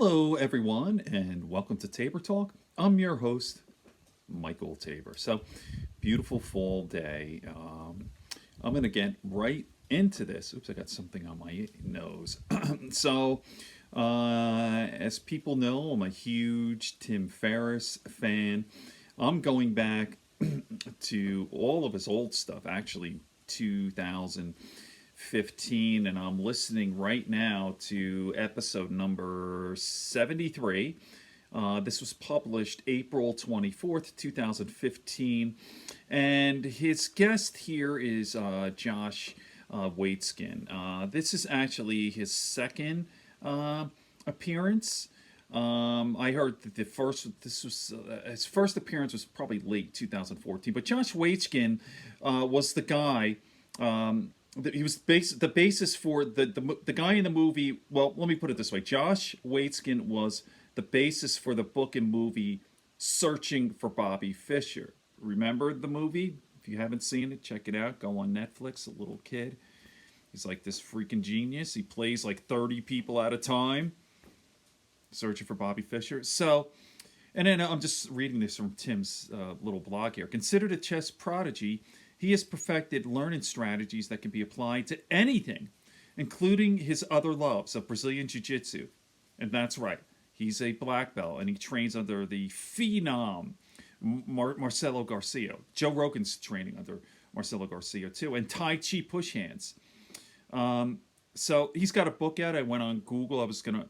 Hello, everyone, and welcome to Tabor Talk. I'm your host, Michael Tabor. So, beautiful fall day. I'm going to get right into this. Oops, I got something on my nose. As people know, I'm a huge Tim Ferriss fan. I'm going back to all of his old stuff, actually, 2015, and I'm listening right now to episode number 73. This was published April 24th, 2015, and his guest here is Josh Waitzkin. This is actually his second appearance. I heard that his first appearance was probably late 2014, but Josh Waitzkin was the guy. He was the basis for the guy in the movie. Well, let me put it this way: Josh Waitzkin was the basis for the book and movie Searching for Bobby Fischer. Remember the movie? If you haven't seen it, check it out. Go on Netflix. A little kid. He's like this freaking genius. He plays like 30 people at a time. Searching for Bobby Fischer. So, and then I'm just reading this from Tim's little blog here. Considered a chess prodigy, he has perfected learning strategies that can be applied to anything, including his other loves of Brazilian Jiu-Jitsu. And that's right. He's a black belt, and he trains under the phenom Marcelo Garcia. Joe Rogan's training under Marcelo Garcia, too. And Tai Chi push hands. So he's got a book out. I went on Google. I was going to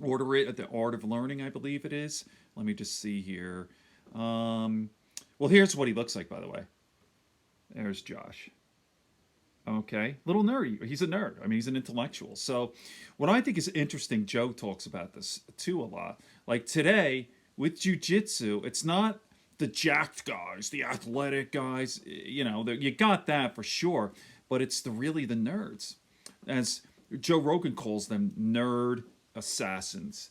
order it at The Art of Learning, I believe it is. Let me just see here. Well, here's what he looks like, by the way. There's Josh. Okay. Little nerd. He's a nerd. I mean, he's an intellectual. So what I think is interesting, Joe talks about this too a lot. Like today, with jiu-jitsu, it's not the jacked guys, the athletic guys. You know, you got that for sure. But it's really the nerds. As Joe Rogan calls them, nerd assassins.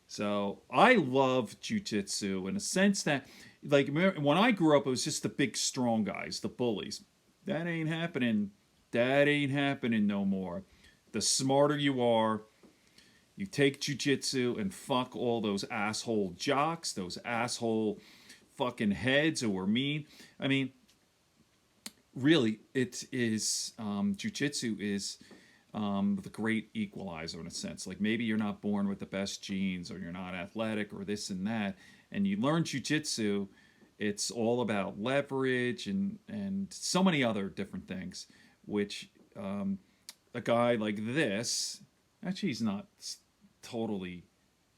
So I love jiu-jitsu in a sense that, like, when I grew up, it was just the big strong guys, the bullies. That ain't happening. That ain't happening no more. The smarter you are, you take jiu-jitsu and fuck all those asshole jocks, those asshole fucking heads who are mean. I mean, really, it is, jiu-jitsu is the great equalizer in a sense. Like maybe you're not born with the best genes, or you're not athletic, or this and that, and you learn jiu-jitsu. It's all about leverage and so many other different things, which a guy like this, actually he's not totally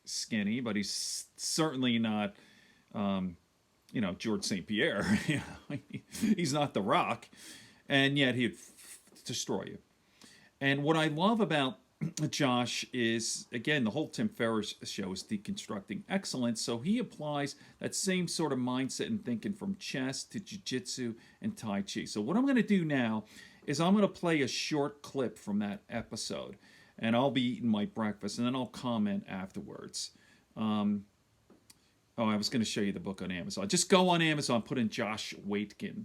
skinny, but he's certainly not, George St. Pierre. He's not The Rock, and yet he'd destroy you. And what I love about Josh is, again, the whole Tim Ferriss show is deconstructing excellence. So he applies that same sort of mindset and thinking from chess to jiu-jitsu and Tai Chi. So what I'm going to do now is I'm going to play a short clip from that episode. And I'll be eating my breakfast, and then I'll comment afterwards. I was going to show you the book on Amazon. Just go on Amazon, put in Josh Waitzkin.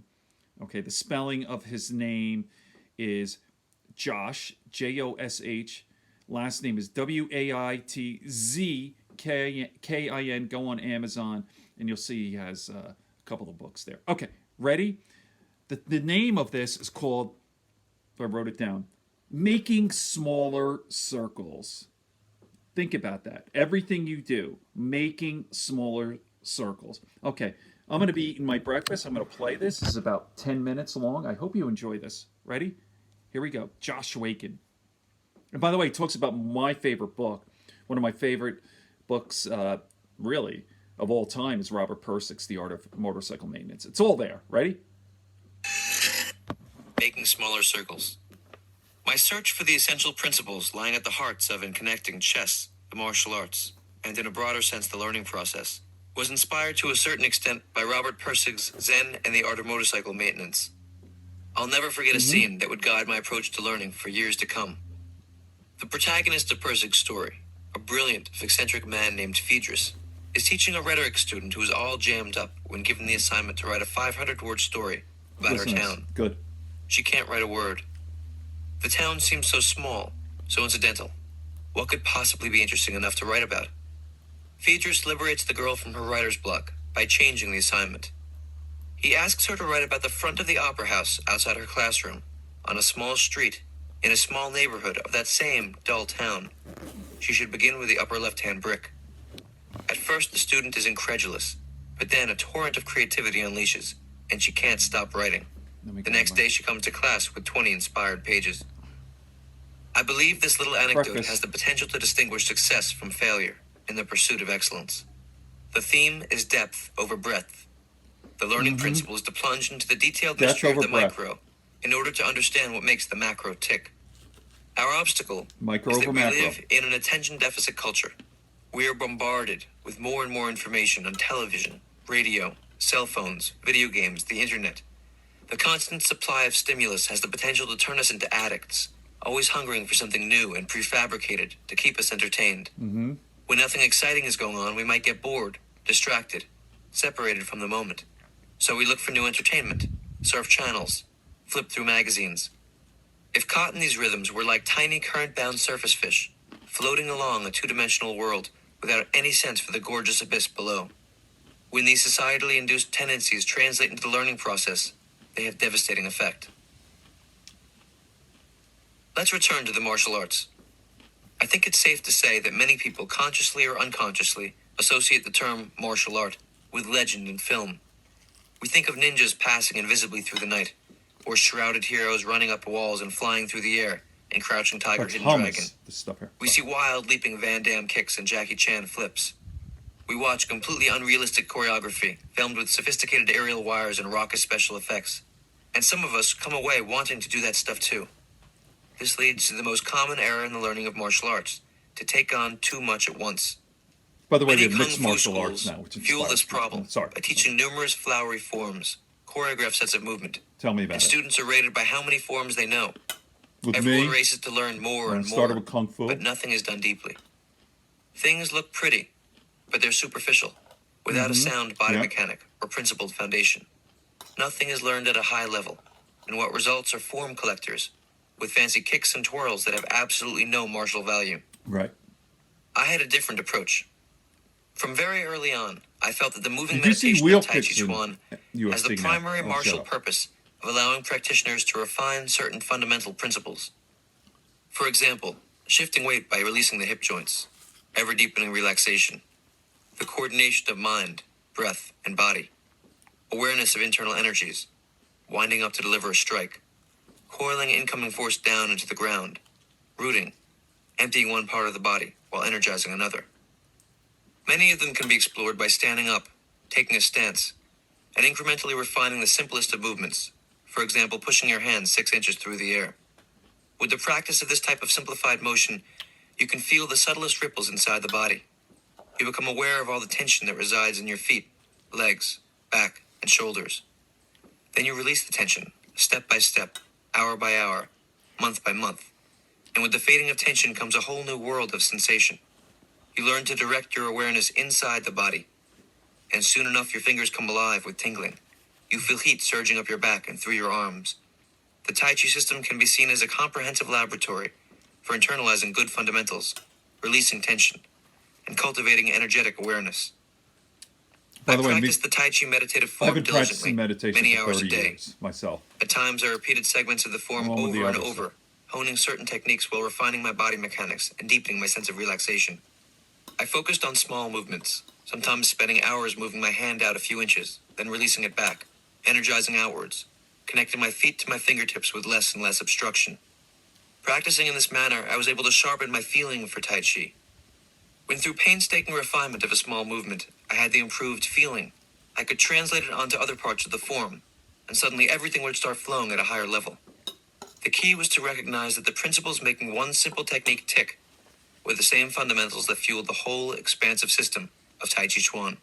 Okay, the spelling of his name is Josh, Josh. Last name is Waitzkin. Go on Amazon, and you'll see he has a couple of books there. Okay, ready? The name of this is called, I wrote it down, Making Smaller Circles. Think about that. Everything you do, making smaller circles. Okay, I'm going to be eating my breakfast. I'm going to play this. This is about 10 minutes long. I hope you enjoy this. Ready? Here we go. Josh Waitzkin. And by the way, he talks about my favorite book. One of my favorite books, really, of all time is Robert Persic's The Art of Motorcycle Maintenance. It's all there. Ready? Making smaller circles. My search for the essential principles lying at the hearts of and connecting chess, the martial arts, and in a broader sense the learning process, was inspired to a certain extent by Robert Persic's Zen and the Art of Motorcycle Maintenance. I'll never forget a scene that would guide my approach to learning for years to come. The protagonist of Persic's story, a brilliant, eccentric man named Phaedrus, is teaching a rhetoric student who is all jammed up when given the assignment to write a 500-word story about her town. Good. She can't write a word. The town seems so small, so incidental. What could possibly be interesting enough to write about? Phaedrus liberates the girl from her writer's block by changing the assignment. He asks her to write about the front of the opera house outside her classroom, on a small street, in a small neighborhood of that same dull town. She should begin with the upper left-hand brick. At first, the student is incredulous, but then a torrent of creativity unleashes, and she can't stop writing. The next day, she comes to class with 20 inspired pages. I believe this little anecdote has the potential to distinguish success from failure in the pursuit of excellence. The theme is depth over breadth. The learning principle is to plunge into the detailed history of the micro in order to understand what makes the macro tick. Our obstacle is that we live in an attention deficit culture. We are bombarded with more and more information on television, radio, cell phones, video games, the internet. The constant supply of stimulus has the potential to turn us into addicts, always hungering for something new and prefabricated to keep us entertained. When nothing exciting is going on, we might get bored, distracted, separated from the moment. So we look for new entertainment, surf channels, flip through magazines. If caught in these rhythms, we're like tiny current-bound surface fish, floating along a two-dimensional world without any sense for the gorgeous abyss below. When these societally induced tendencies translate into the learning process, they have devastating effect. Let's return to the martial arts. I think it's safe to say that many people, consciously or unconsciously, associate the term martial art with legend and film. We think of ninjas passing invisibly through the night, or shrouded heroes running up walls and flying through the air, and Crouching Tiger, Hidden Dragon. We see wild leaping Van Damme kicks and Jackie Chan flips. We watch completely unrealistic choreography, filmed with sophisticated aerial wires and raucous special effects. And some of us come away wanting to do that stuff too. This leads to the most common error in the learning of martial arts, to take on too much at once. By the way, Many they have mixed kung fu martial arts schools now, which fuel this problem Sorry. by teaching numerous flowery forms, choreographed sets of movement. Tell me about And it. students are rated by how many forms they know. With Everyone me, races to learn more when and I started more, with Kung Fu, but nothing is done deeply. Things look pretty, but they're superficial, without a sound body mechanic or principled foundation. Nothing is learned at a high level, and what results are form collectors, with fancy kicks and twirls that have absolutely no martial value. right. I had a different approach. From very early on, I felt that the moving Did you see meditation wheel of Tai Chi kicks in Chuan has the UFC now? primary Oh, martial shut up. purpose of allowing practitioners to refine certain fundamental principles. For example, shifting weight by releasing the hip joints, ever-deepening relaxation, the coordination of mind, breath, and body, awareness of internal energies, winding up to deliver a strike, coiling incoming force down into the ground, rooting, emptying one part of the body while energizing another. Many of them can be explored by standing up, taking a stance, and incrementally refining the simplest of movements, for example, pushing your hands 6 inches through the air. With the practice of this type of simplified motion, you can feel the subtlest ripples inside the body. You become aware of all the tension that resides in your feet, legs, back, and shoulders. Then you release the tension, step by step, hour by hour, month by month. And with the fading of tension comes a whole new world of sensation. You learn to direct your awareness inside the body. And soon enough, your fingers come alive with tingling. You feel heat surging up your back and through your arms. The Tai Chi system can be seen as a comprehensive laboratory for internalizing good fundamentals, releasing tension, and cultivating energetic awareness. By the way, practiced the Tai Chi meditative I've form been practicing diligently, meditation many for hours 30 a day. years myself. At times, I repeated segments of the form Along with the over and other over, stuff. honing certain techniques while refining my body mechanics and deepening my sense of relaxation. I focused on small movements, sometimes spending hours moving my hand out a few inches, then releasing it back, energizing outwards, connecting my feet to my fingertips with less and less obstruction. Practicing in this manner, I was able to sharpen my feeling for Tai Chi. When through painstaking refinement of a small movement, I had the improved feeling, I could translate it onto other parts of the form, and suddenly everything would start flowing at a higher level. The key was to recognize that the principles making one simple technique tick were the same fundamentals that fueled the whole expansive system of Tai Chi Chuan.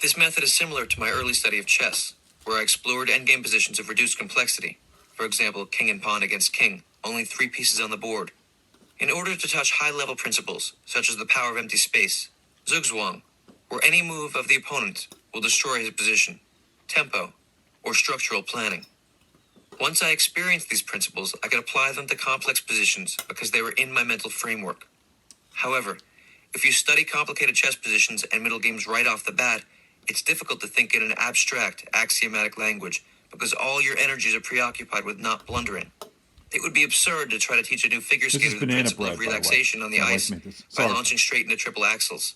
This method is similar to my early study of chess, where I explored endgame positions of reduced complexity, for example, king and pawn against king, only 3 pieces on the board. In order to touch high-level principles, such as the power of empty space, zugzwang, where any move of the opponent will destroy his position, tempo, or structural planning. Once I experienced these principles, I could apply them to complex positions because they were in my mental framework. However, if you study complicated chess positions and middle games right off the bat, it's difficult to think in an abstract, axiomatic language because all your energies are preoccupied with not blundering. It would be absurd to try to teach a new figure This is skater the banana principle bread, of by the way. relaxation on the My wife ice made this. by Sorry. launching straight into triple axels.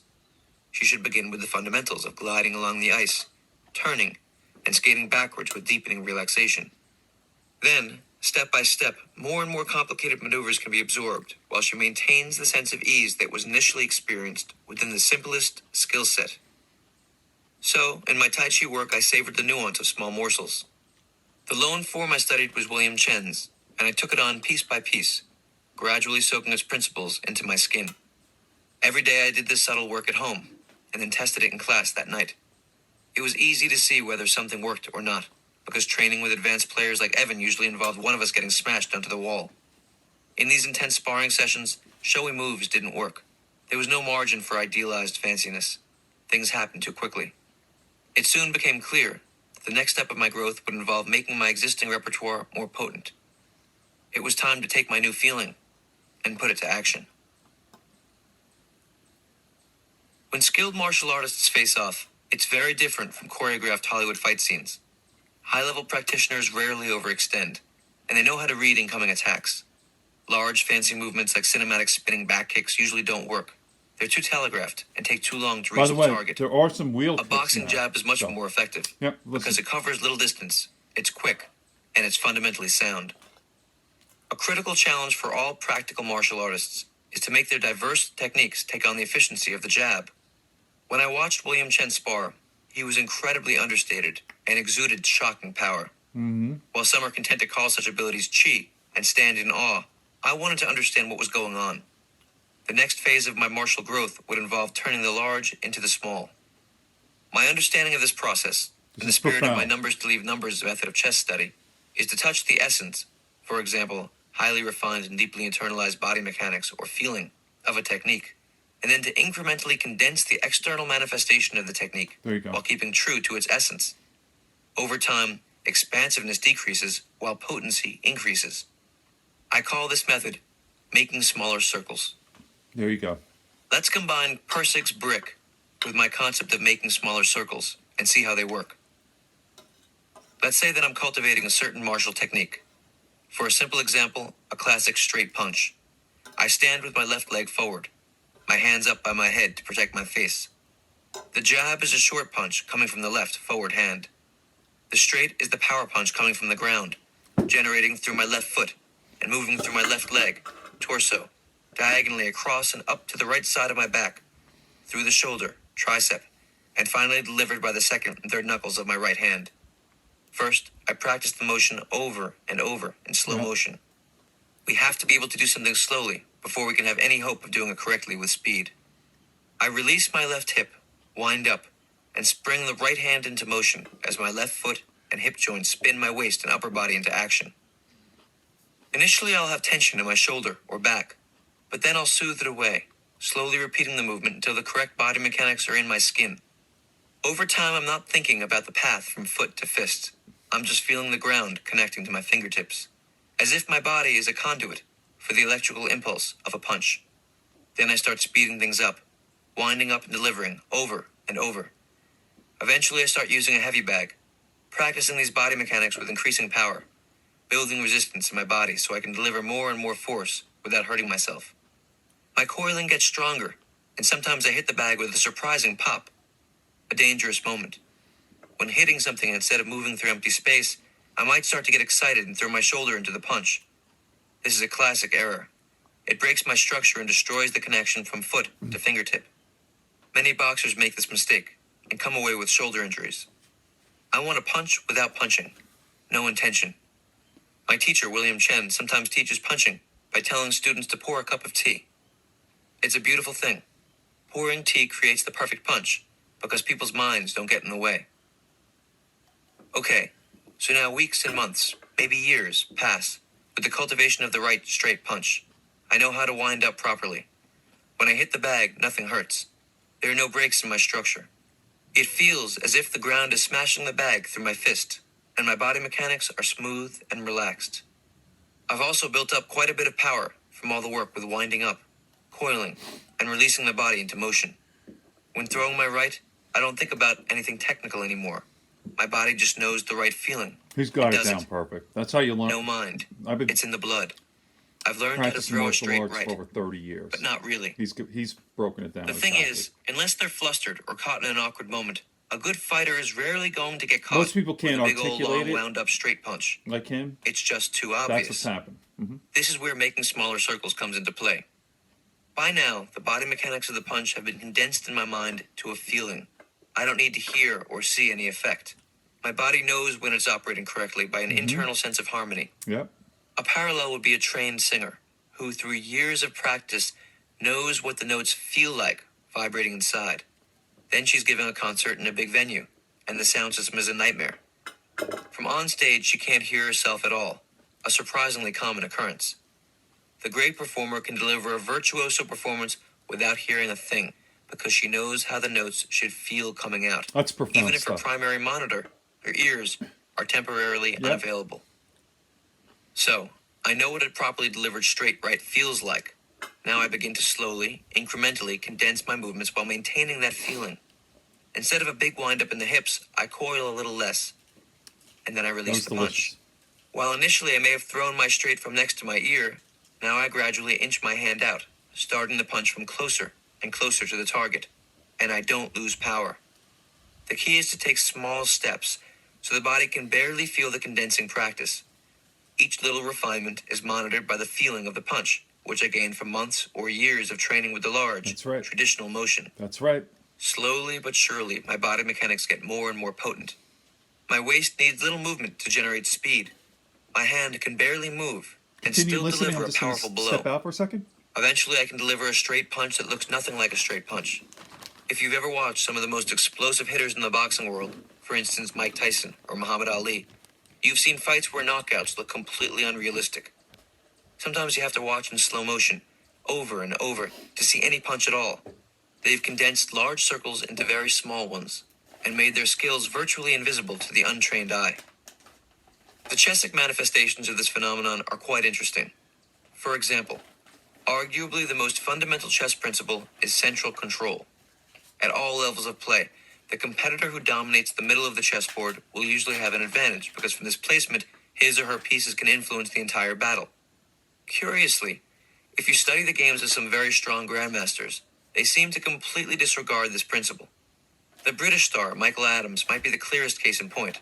She should begin with the fundamentals of gliding along the ice, turning, and skating backwards with deepening relaxation. Then, step by step, more and more complicated maneuvers can be absorbed, while she maintains the sense of ease that was initially experienced within the simplest skill set. So, in my Tai Chi work, I savored the nuance of small morsels. The lone form I studied was William Chen's, and I took it on piece by piece, gradually soaking its principles into my skin. Every day I did this subtle work at home, and then tested it in class that night. It was easy to see whether something worked or not, because training with advanced players like Evan usually involved one of us getting smashed onto the wall. In these intense sparring sessions, showy moves didn't work. There was no margin for idealized fanciness. Things happened too quickly. It soon became clear that the next step of my growth would involve making my existing repertoire more potent. It was time to take my new feeling and put it to action. When skilled martial artists face off, it's very different from choreographed Hollywood fight scenes. High-level practitioners rarely overextend, and they know how to read incoming attacks. Large, fancy movements like cinematic spinning back kicks usually don't work. They're too telegraphed and take too long to By reach the the way, target. there are some wheel A kicks boxing now, jab is much so. more effective Yep, because listen. it covers little distance, it's quick, and it's fundamentally sound. A critical challenge for all practical martial artists is to make their diverse techniques take on the efficiency of the jab. When I watched William Chen spar, he was incredibly understated and exuded shocking power. While some are content to call such abilities chi and stand in awe, I wanted to understand what was going on. The next phase of my martial growth would involve turning the large into the small. My understanding of this process, in the is spirit of my profound. numbers to leave numbers method of chess study, is to touch the essence, for example, highly refined and deeply internalized body mechanics or feeling of a technique, and then to incrementally condense the external manifestation of the technique There you go. while keeping true to its essence. Over time, expansiveness decreases while potency increases. I call this method making smaller circles. There you go. Let's combine Persig's brick with my concept of making smaller circles and see how they work. Let's say that I'm cultivating a certain martial technique. For a simple example, a classic straight punch. I stand with my left leg forward, my hands up by my head to protect my face. The jab is a short punch coming from the left forward hand. The straight is the power punch coming from the ground, generating through my left foot and moving through my left leg, torso, diagonally across and up to the right side of my back, through the shoulder, tricep, and finally delivered by the second and third knuckles of my right hand. First, I practice the motion over and over in slow motion. We have to be able to do something slowly before we can have any hope of doing it correctly with speed. I release my left hip, wind up, and spring the right hand into motion as my left foot and hip joints spin my waist and upper body into action. Initially, I'll have tension in my shoulder or back, but then I'll soothe it away, slowly repeating the movement until the correct body mechanics are in my skin. Over time, I'm not thinking about the path from foot to fist. I'm just feeling the ground connecting to my fingertips, as if my body is a conduit for the electrical impulse of a punch. Then I start speeding things up, winding up and delivering over and over. Eventually, I start using a heavy bag, practicing these body mechanics with increasing power, building resistance in my body so I can deliver more and more force without hurting myself. My coiling gets stronger, and sometimes I hit the bag with a surprising pop, a dangerous moment. When hitting something instead of moving through empty space, I might start to get excited and throw my shoulder into the punch. This is a classic error. It breaks my structure and destroys the connection from foot to fingertip. Many boxers make this mistake and come away with shoulder injuries. I want to punch without punching. No intention. My teacher, William Chen, sometimes teaches punching by telling students to pour a cup of tea. It's a beautiful thing. Pouring tea creates the perfect punch because people's minds don't get in the way. Okay, so now weeks and months, maybe years, pass with the cultivation of the right straight punch. I know how to wind up properly. When I hit the bag, nothing hurts. There are no breaks in my structure. It feels as if the ground is smashing the bag through my fist, and my body mechanics are smooth and relaxed. I've also built up quite a bit of power from all the work with winding up, coiling, and releasing the body into motion. When throwing my right, I don't think about anything technical anymore. My body just knows the right feeling. He's got it does down perfect. That's how you learn. No mind. I've been It's in the blood. I've learned how to practicing throw a martial straight arts right, for over 30 years. but not really. He's broken it down. The thing exactly. is, unless they're flustered or caught in an awkward moment, a good fighter is rarely going to get caught Most people can't with a big old articulate long it. wound up straight punch. Like him, It's just too that's obvious. what's happened. This is where making smaller circles comes into play. By now, the body mechanics of the punch have been condensed in my mind to a feeling. I don't need to hear or see any effect. My body knows when it's operating correctly by an internal sense of harmony. Yep. A parallel would be a trained singer who, through years of practice, knows what the notes feel like vibrating inside. Then she's giving a concert in a big venue, and the sound system is a nightmare. From on stage, she can't hear herself at all, a surprisingly common occurrence. The great performer can deliver a virtuoso performance without hearing a thing, because she knows how the notes should feel coming out. That's profound Even if stuff. her primary monitor, her ears, are temporarily unavailable. So, I know what a properly delivered straight right feels like. Now I begin to slowly, incrementally condense my movements while maintaining that feeling. Instead of a big wind up in the hips, I coil a little less, and then I release the punch. While initially I may have thrown my straight from next to my ear, now I gradually inch my hand out, starting the punch from closer and closer to the target, and I don't lose power. The key is to take small steps, so the body can barely feel the condensing practice. Each little refinement is monitored by the feeling of the punch, which I gained from months or years of training with the large, traditional motion. That's right. Slowly but surely, my body mechanics get more and more potent. My waist needs little movement to generate speed. My hand can barely move and Continue still listening. deliver I'm a just going powerful to blow. step out for a second. Eventually, I can deliver a straight punch that looks nothing like a straight punch. If you've ever watched some of the most explosive hitters in the boxing world, for instance Mike Tyson or Muhammad Ali, you've seen fights where knockouts look completely unrealistic. Sometimes you have to watch in slow motion, over and over, to see any punch at all. They've condensed large circles into very small ones, and made their skills virtually invisible to the untrained eye. The chessic manifestations of this phenomenon are quite interesting. For example, arguably the most fundamental chess principle is central control. At all levels of play, the competitor who dominates the middle of the chessboard will usually have an advantage because from this placement, his or her pieces can influence the entire battle. Curiously, if you study the games of some very strong grandmasters, they seem to completely disregard this principle. The British star, Michael Adams, might be the clearest case in point.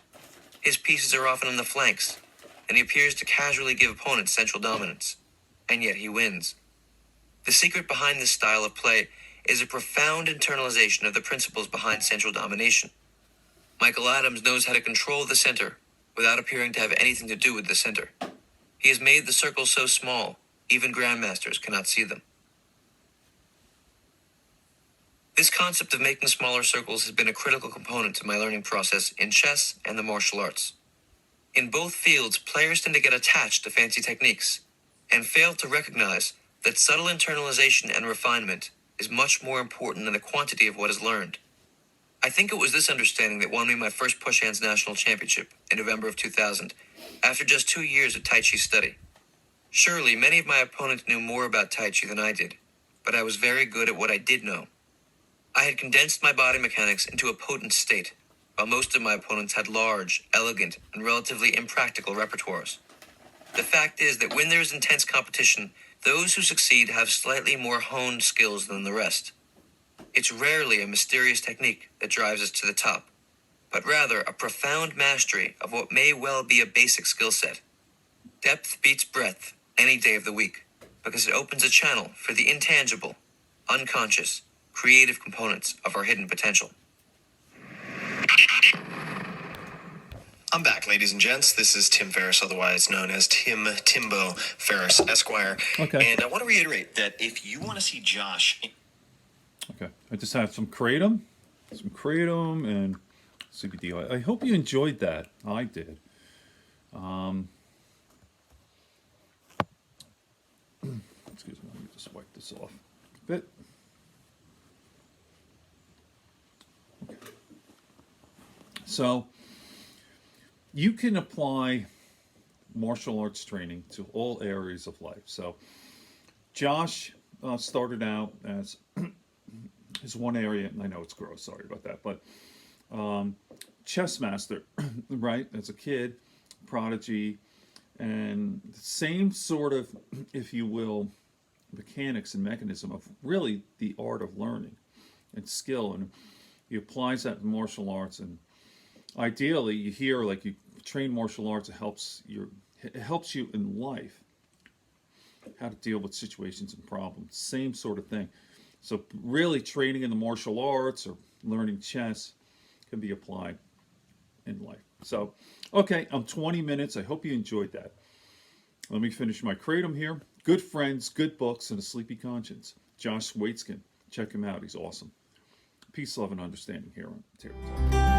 His pieces are often on the flanks, and he appears to casually give opponents central dominance. And yet he wins. The secret behind this style of play is a profound internalization of the principles behind central domination. Michael Adams knows how to control the center without appearing to have anything to do with the center. He has made the circles so small, even grandmasters cannot see them. This concept of making smaller circles has been a critical component to my learning process in chess and the martial arts. In both fields, players tend to get attached to fancy techniques and fail to recognize that subtle internalization and refinement is much more important than the quantity of what is learned. I think it was this understanding that won me my first push hands national championship in November of 2000, after just 2 years of Tai Chi study. Surely, many of my opponents knew more about Tai Chi than I did, but I was very good at what I did know. I had condensed my body mechanics into a potent state, while most of my opponents had large, elegant, and relatively impractical repertoires. The fact is that when there is intense competition, those who succeed have slightly more honed skills than the rest. It's rarely a mysterious technique that drives us to the top, but rather a profound mastery of what may well be a basic skill set. Depth beats breadth any day of the week, because it opens a channel for the intangible, unconscious, creative components of our hidden potential. I'm back, ladies and gents. This is Tim Ferriss, otherwise known as Timbo Ferriss, Esquire. Okay. And I want to reiterate that if you want to see Josh... Okay. I just had some Kratom and CBD. I hope you enjoyed that. I did. Excuse me. Let me just wipe this off a bit. Okay. So, you can apply martial arts training to all areas of life. So Josh started out as one area. I know it's gross. Sorry about that, but chess master, right? As a kid, prodigy, and the same sort of, if you will, mechanics and mechanism of really the art of learning and skill, and he applies that in martial arts. And ideally, you hear like you train martial arts, it helps you in life how to deal with situations and problems. Same sort of thing. So really, training in the martial arts or learning chess can be applied in life. So, okay, I'm 20 minutes. I hope you enjoyed that. Let me finish my kratom here. Good friends, good books, and a sleepy conscience. Josh Waitzkin. Check him out. He's awesome. Peace, love, and understanding here on Terror Talk.